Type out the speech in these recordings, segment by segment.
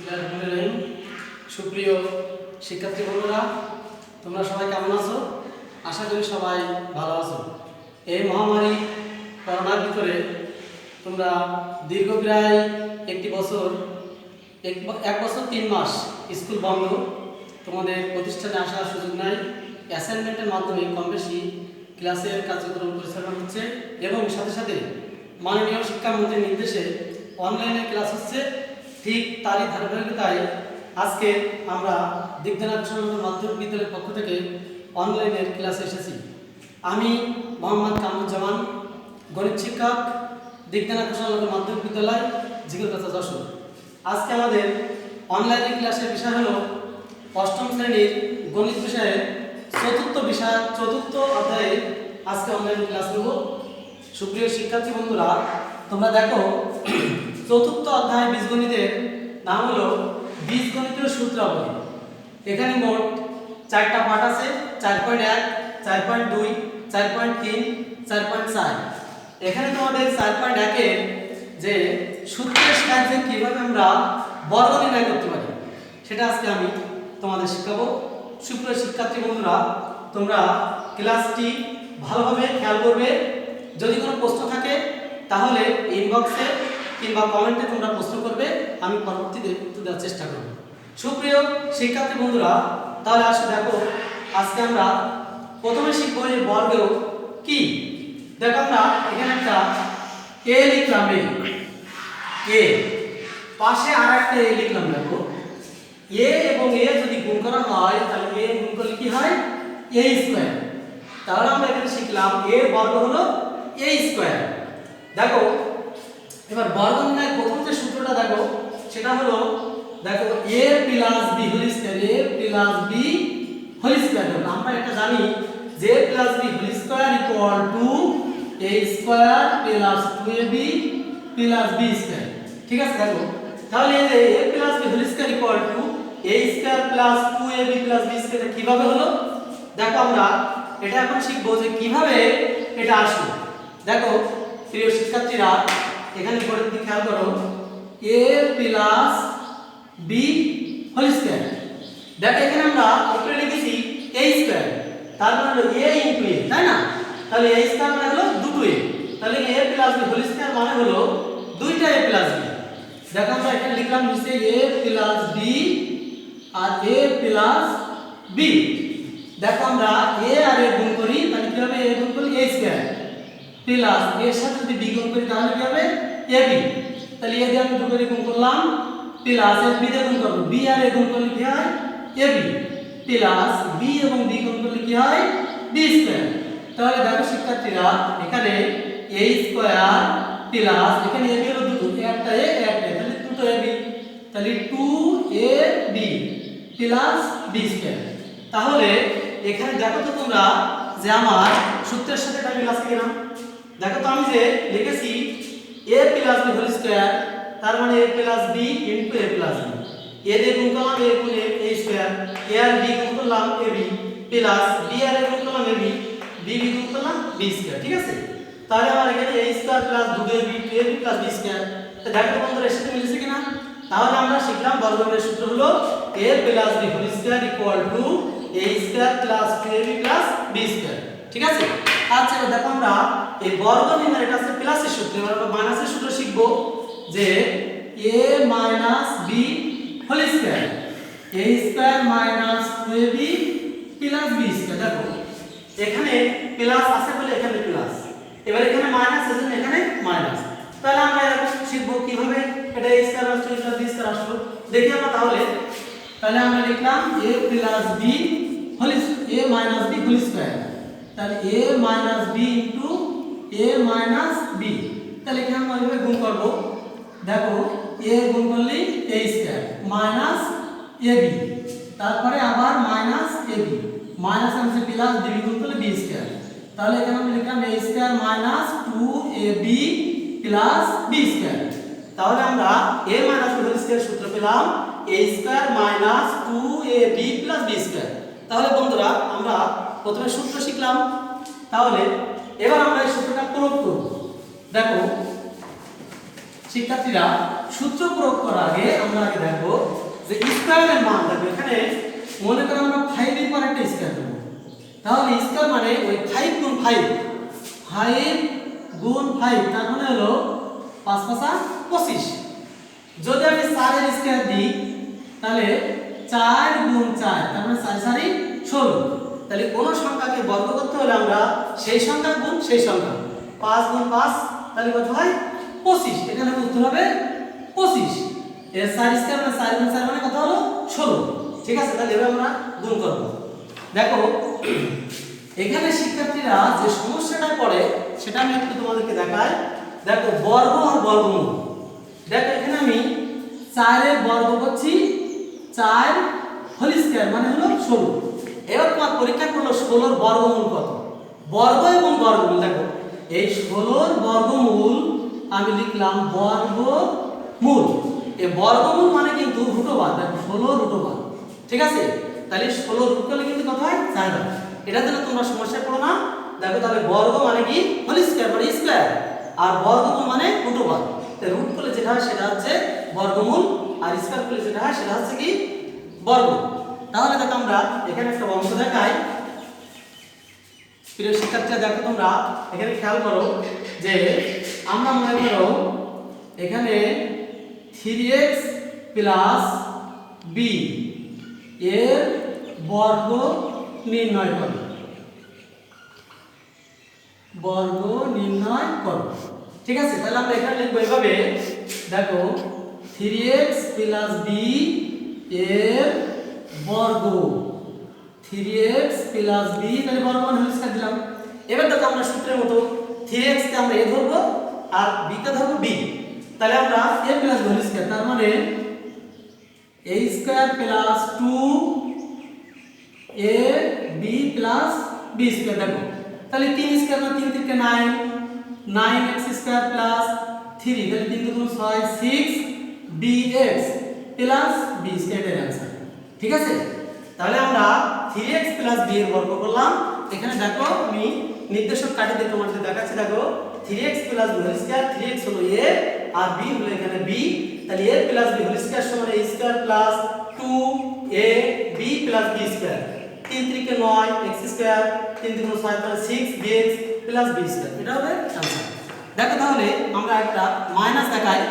বিসমিল্লাহিররহমানিররহিম। সুপ্রিয় শিক্ষার্থী বন্ধুরা, তোমরা সবাই কেমন আছো? আশা করি সবাই ভালো আছো। এই মহামারী করোনার ভিতরে তোমরা দীর্ঘ প্রায় একটি বছর এক বছর 3 মাস স্কুল বন্ধ, তোমাদের প্রতিষ্ঠানে আসার সুযোগ নাই। অ্যাসাইনমেন্টের মাধ্যমে কম বেশি ক্লাসের কার্যক্রম পরিচালনা হচ্ছে এবং সাথে সাথে মাননীয় শিক্ষামন্ত্রীর নির্দেশে অনলাইনে ক্লাস হচ্ছে। ঠিক তারই ধারাবাহিকতায় আজকে আমরা দিগদানা কৃষ্ণনগর মাধ্যমিক বিদ্যালয়ের পক্ষ থেকে অনলাইনের ক্লাসে এসেছি। আমি মোহাম্মদ কামরুজ্জামান, গণিত শিক্ষক, দিগদানা কৃষ্ণনগর মাধ্যমিক বিদ্যালয়, ঝিকরগাছা, যশোর। আজকে আমাদের অনলাইনের ক্লাসের বিষয় হলো অষ্টম শ্রেণীর গণিত বিষয়ের চতুর্থ অধ্যায়ে আজকে অনলাইন ক্লাস নেব। সুপ্রিয় শিক্ষার্থী বন্ধুরা, তোমরা দেখো চতুর্থ অধ্যায় বীজগণিতের নাম হলো বীজগণিতের সূত্রাবলী। এখানে মোট 4টা পাঠ আছে, 4.1, 4.2, 4.3, 4.4। এখানে তোমাদের 4.1 এর যে সূত্রের সাহায্যে কিভাবে আমরা বর্গ নির্ণয় করতে পারি সেটা আজকে আমি তোমাদের শেখাবো। সুপ্রিয় শিক্ষার্থী বন্ধুরা, তোমরা ক্লাসটি ভালোভাবে খেয়াল করবে। যদি কোনো প্রশ্ন থাকে তাহলে ইনবক্সে কিংবা কমেন্টে তোমরা প্রশ্ন করবে, আমি পরবর্তীতে উত্তর দেওয়ার চেষ্টা করব। সুপ্রিয় শিক্ষার্থী বন্ধুরা, তাহলে আসো দেখো আজকে আমরা প্রথমে শিখবো এই বর্গ কি। দেখো আমরা এখানে একটা এ লিখলাম, এ পাশে আর একটা এ লিখলাম। দেখো এ এবং এ যদি গুণ করা হয় তাহলে এ গুণ করলে কি হয়? এ স্কয়ার। তাহলে আমরা এখানে শিখলাম এ বর্গ হলো এ স্কয়ার। দেখো এবার বর্গ নির্ণয়ের প্রথম যে সূত্রটা দেখো সেটা হলো, দেখো a plus b whole square, a plus b whole square. আমরা এটা জানি যে a plus b whole square equal to a square plus 2ab plus b square. ঠিক আছে, দেখো তাহলে এই যে a plus b whole square equal to a square plus 2ab plus b square কিভাবে হলো? দেখো আমরা এটা এখন শিখবো যে কিভাবে এটা আসলো। দেখো প্রিয় শিক্ষার্থীরা, এখানে পরের দিকে খেয়াল করো, a plus b whole square. দেখো এখানে আমরা উপরে লিখেছি a স্কয়ার, তার মানে হলো a ইনটু a, তাই না? তাহলে a স্কয়ার মানে হলো দুটো a, তাহলে a plus b whole square মানে হলো দুইটা a প্লাস b। দেখো আমরা এখানে লিখলাম নিচে a প্লাস b আর a প্লাস b। দেখো আমরা a আর a গুণ করি তাহলে কি হবে? a গুণ করলে a স্কয়ার প্লাস এর সাথে যদি b গুণ করি তাহলে কি হবে? ab। তাহলে a দিয়ে আমি দুটো গুণ করলাম প্লাস এর b দিয়ে গুণ করব, b আর a গুণ করলে কি হয়? ab প্লাস b এবং b গুণ করলে কি হয়? b square. তাহলে দেখো শিক্ষার্থীরা, এখানে a স্কয়ার প্লাস এখানে ab হলো দুটো, একটা a একটা, তাহলে দুটো ab, তাহলে 2ab প্লাস b স্কয়ার। তাহলে এখানে দেখো তো তোমরা যে আমার সূত্রের সাথে এটা মিল আছে কিনা। দেখো তো আমি যে লিখেছি a plus b whole square, তার মানে a plus b into a plus b। a দিয়ে গুণ করলাম a গুণ a স্কয়ার, a আর b গুণ করলাম ab প্লাস b আর a গুণ করলাম ab, b গুণ করলাম b স্কয়ার। ঠিক আছে, তাহলে আমার এখানে a square plus 2ab 2ab plus b square. তো দেখো বন্ধুরা এর সাথে মিলেছে কিনা। তাহলে আমরা শিখলাম বর্গমূলের সূত্র হলো a plus b whole square equal to a square plus 2ab plus b square. ঠিক আছে, আচ্ছা এবার দেখো আমরা এই বর্গ নির্ণয়, এটা আছে প্লাসের সূত্র, এবার আমরা মাইনাসের সূত্র শিখব যে a minus b whole square, a square minus 2ab plus b square. দেখো এখানে প্লাস আছে বলে এখানে প্লাস, এবার এখানে মাইনাস আছে জন্য এখানে মাইনাস। তাহলে আমরা এরকম শিখব কিভাবে এটা a square plus 2ab plus b square আসলো। দেখি আমরা তাহলে আমরা লিখলাম a plus b whole a minus b whole square, তাহলে a minus b into a minus b। তাহলে এখানে আমরা এইভাবে গুণ করব। দেখো a গুণ করলে a স্কয়ার মাইনাস ab, তারপরে আবার মাইনাস ab, মাইনাস আছে প্লাস b গুণ করলে b স্কয়ার। তাহলে এখানে আমরা লিখলাম a square minus 2ab plus b square. তাহলে আমরা a minus b whole square সূত্র পেলাম a square minus 2ab plus b square. তাহলে বন্ধুরা আমরা প্রথমে সূত্র শিখলাম, তাহলে এবার আমরা এই সূত্রটা প্রয়োগ করব। দেখো শিক্ষার্থীরা, সূত্র প্রয়োগ করার আগে আমরা দেখব যে স্কয়ারের মান দেখো এখানে মনে করো আমরা 5 এর পর একটা স্কয়ার দেব, তাহলে স্কয়ার মানে ওই 5 গুণ 5 গুণ 5 তার মানে হলো 5 5 25। যদি আমি 4 এর স্কয়ার দিই তাহলে 4 গুণ 4 তার মানে 4 4 16। তাহলে কোন সংখ্যাকে বর্গ করতে হলে আমরা সেই সংখ্যা গুণ সেই সংখ্যা, 5 গুণ 5 তাহলে কত হয় 25। এখানে উত্তর হবে 25। এর 4 স্কয়ার মানে 4 গুণ 4 মানে কত হলো 16। ঠিক আছে, তাহলে এবার আমরা গুণ করব। দেখো এখানে শিক্ষার্থীরা যে সমস্যাটা পড়ে সেটা আমি একটু তোমাদেরকে দেখাই। দেখো বর্গ আর বর্গমূল, দেখো এখানে আমি 4 এর বর্গ করছি 4 হোল স্কয়ার মানে হলো 16। এবার তোমার পরীক্ষা করলো 16 এর বর্গমূল কত। বর্গ এবং বর্গমূল দেখো এই 16 এর বর্গমূল আমি লিখলাম বর্গমূল। এই বর্গমূল মানে কিন্তু রুট ওভার, দেখো 16 রুট ওভার। ঠিক আছে, তাহলে 16 রুট করলে কিন্তু কত হয় 4 হয়। এটা জন্য তোমরা সমস্যায় পড়ো না। দেখো তাহলে বর্গ মানে কি হোল স্কয়ার মানে স্কয়ার, আর বর্গমূল মানে রুট ওভার। তাই রুট করলে যেটা হয় সেটা হচ্ছে বর্গমূল, আর স্কয়ার করলে যেটা হয় সেটা হচ্ছে কি বর্গ। তাহলে দেখো আমরা এখানে একটা অঙ্ক দেখাই। প্রিয় শিক্ষার্থীরা দেখো তোমরা এখানে খেয়াল করো যে আমরা মনে করো এখানে 3x প্লাস b এর বর্গ নির্ণয় করো, বর্গ নির্ণয় করো। ঠিক আছে, তাহলে আমরা এখানে লিখবো এভাবে। দেখো 3x প্লাস b এর বর্গ, 3x প্লাস b তাহলে বর্গ মানে হোল স্কয়ার দিলাম। এবার দেখো আমরা সূত্রের মতো 3x কে আমরা a ধরবো আর b কে ধরবো b, তাহলে আমরা a প্লাস হোল স্কয়ার তার মানে a square plus 2ab plus b square. দেখো তাহলে 3 স্কয়ার মানে 3 3 9, 9x স্কয়ার প্লাস 3 তাহলে 3 2 6 6bx প্লাস b স্কয়ার এর आंसर। ঠিক আছে, তাহলে আমরা 3x প্লাস b এর বর্গ করলাম। এখানে দেখো আমি নির্দেশক কাটি দিয়ে তোমাদের দেখাচ্ছি। দেখো 3x plus b whole square, 3x হলো a আর b হলো এখানে b, তাহলে a plus b whole square সমান a square plus 2ab plus b square. 3 3 9 x square, 3 3 6 তাহলে 6bx প্লাস b স্কয়ার, এটা হবে आंसर। দেখো তাহলে আমরা একটা মাইনাস দেখাই।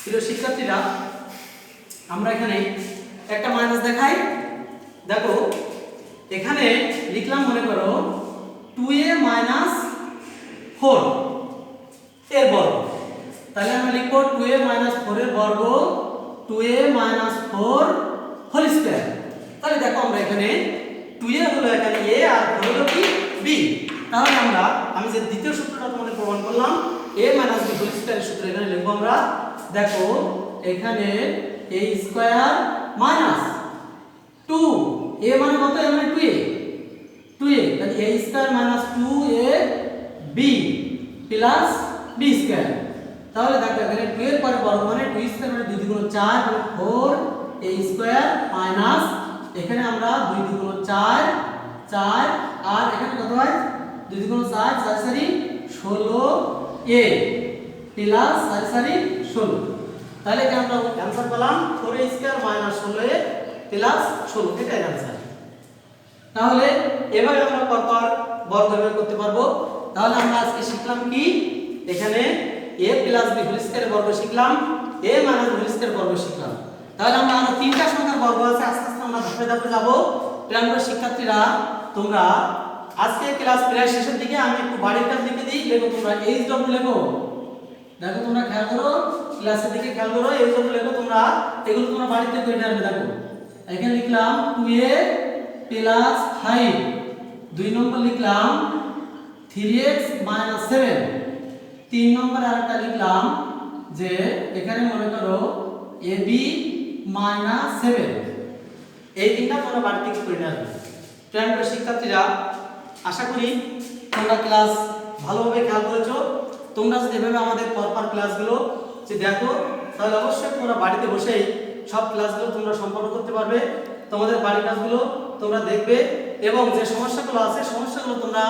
প্রিয় শিক্ষার্থীরা আমরা এখানে একটা মাইনাস দেখাই। দেখো এখানে লিখলাম মনে করো 2a মাইনাস 4 এর বর্গ, তাহলে আমরা লিখব 2a মাইনাস 4 এর বর্গ, 2a মাইনাস 4 হোল স্কয়ার। তাহলে দেখো আমরা এখানে 2a হলো এখানে a আর 4 হলো কি b। তাহলে আমি যে দ্বিতীয় সূত্রটা তোমাদের প্রমাণ করলাম a মাইনাস b হোল স্কয়ারের সূত্র এখানে লিখব আমরা। দেখো এখানে a স্কয়ার মাইনাস 2 a মানে কত, a মানে 2a, তাহলে a square minus 2ab plus b square. তাহলে দেখো এখানে 2 এর পরে বর্গ মানে 2 স্কয়ার মানে 2 2 4 মানে 4a স্কয়ার মাইনাস এখানে আমরা 2 2 4 4 আর এখানে কত হয় 2 2 4 4 4 16a প্লাস 4 4 16। তাহলে এখানে আমরা आंसर পেলাম 4a square minus 16a plus 16, এটাই आंसर। তাহলে এভাবে আমরা পরপর বর্গ বের করতে পারবো। তাহলে আমরা আজকে শিখলাম কি, এখানে a প্লাস b হোল স্কয়ারের বর্গ শিখলাম, a মাইনাস b হোল স্কয়ারের বর্গ শিখলাম। তাহলে আমরা আরো তিনটা সংখ্যার বর্গ আছে, আস্তে আস্তে আমরা ধাপে ধাপে যাব। প্রিয় শিক্ষার্থীরা তোমরা আজকে ক্লাস প্রায় শেষের দিকে, আমি একটু বাড়ির কাজ লিখে দিই, লেখো তোমরা HW লেখো। দেখো তোমরা খেয়াল করো, ক্লাসের দিকে খেয়াল করো, HW লেখো তোমরা, এগুলো তোমরা বাড়িতে করে নেবে। দেখো এখানে লিখলাম 2a প্লাস 5, 2 নম্বর লিখলাম 3x মাইনাস 7, 3 নম্বর আরেকটা লিখলাম যে এখানে মনে করো ab মাইনাস 7। এই তিনটা তোমরা বাড়ি থেকে করে নেবে। প্রিয় শিক্ষার্থীরা আশা করি তোমরা ক্লাস ভালোভাবে খেয়াল করেছো। তোমরা যদি এভাবে আমাদের পরপর ক্লাসগুলো যে দেখো, তাহলে অবশ্যই তোমরা বাড়িতে বসেই সব ক্লাসগুলো তোমরা সম্পন্ন করতে পারবে। তোমাদের বাড়ির কাজগুলো তোমরা দেখবে এবং যে সমস্যাগুলো আছে সমস্যাগুলো তোমরা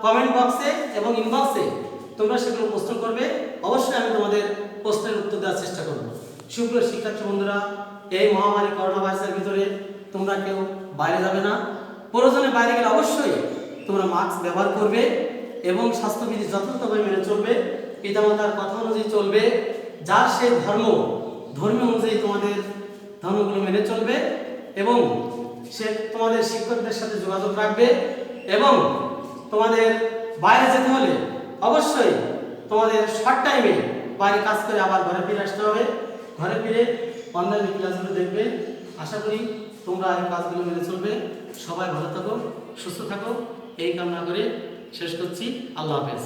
কমেন্ট বক্সে এবং ইনবক্সে তোমরা সেগুলো প্রশ্ন করবে। অবশ্যই আমি তোমাদের প্রশ্নের উত্তর দেওয়ার চেষ্টা করব। সুপ্রিয় শিক্ষার্থী বন্ধুরা, এই মহামারী করোনা ভাইরাসের ভিতরে তোমরা কেউ বাইরে যাবে না। প্রয়োজনে বাইরে গেলে অবশ্যই তোমরা মাস্ক ব্যবহার করবে এবং স্বাস্থ্যবিধি যথাযথভাবে মেনে চলবে, পিতামাতার কথা অনুযায়ী চলবে, যার সে ধর্মীয় অনুযায়ী তোমাদের ধর্মগুলো মেনে চলবে এবং সে তোমাদের শিক্ষকদের সাথে যোগাযোগ রাখবে এবং তোমাদের বাইরে যেতে হলে অবশ্যই তোমাদের শর্ট টাইমে বাইরে কাজ করে আবার ঘরে ফিরে আসতে হবে। ঘরে ফিরে অনলাইন ক্লাসগুলো দেখবে। আশা করি তোমরা এই কাজগুলো মেনে চলবে। সবাই ভালো থাকো, সুস্থ থাকো, এই কামনা করে শেষ করছি। আল্লাহ হাফেজ।